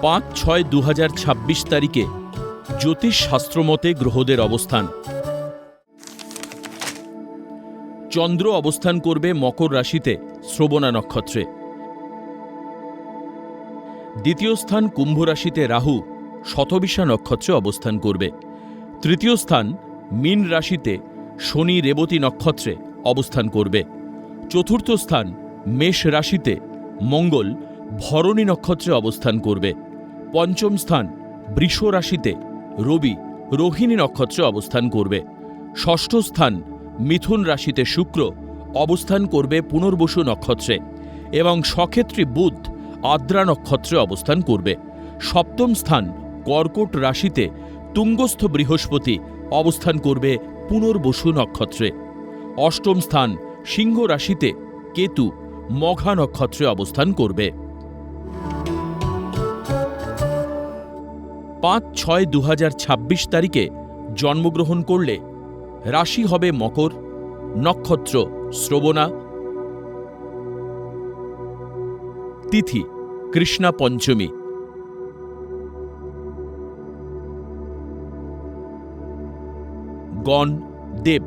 5-6-2026 তারিখে জ্যোতিষ শাস্ত্রমতে গ্রহদের অবস্থান। চন্দ্র অবস্থান করবে মকর রাশিতে শ্রবণা নক্ষত্রে। দ্বিতীয় স্থান কুম্ভ রাশিতে রাহু শতবিশা নক্ষত্রে অবস্থান করবে। তৃতীয় স্থান মীন রাশিতে শনি রেবতী নক্ষত্রে অবস্থান করবে। চতুর্থ স্থান মেষ রাশিতে মঙ্গল ভরণী নক্ষত্রে অবস্থান করবে। পঞ্চম স্থান বৃষ রাশিতে রবি রোহিণী নক্ষত্রে অবস্থান করবে। ষষ্ঠ স্থান মিথুন রাশিতে শুক্র অবস্থান করবে পুনর্বসু নক্ষত্রে এবং সক্ষেত্রী বুধ আদ্রা নক্ষত্রে অবস্থান করবে। সপ্তম স্থান কর্কট রাশিতে তুঙ্গস্থ বৃহস্পতি অবস্থান করবে পুনর্বসু নক্ষত্রে। অষ্টম স্থান সিংহ রাশিতে কেতু মঘা নক্ষত্রে অবস্থান করবে। 5-6-2026 তারিখে জন্মগ্রহণ করলে রাশি হবে মকর, নক্ষত্র শ্রবণা, তিথি কৃষ্ণা পঞ্চমী। গণ দেব।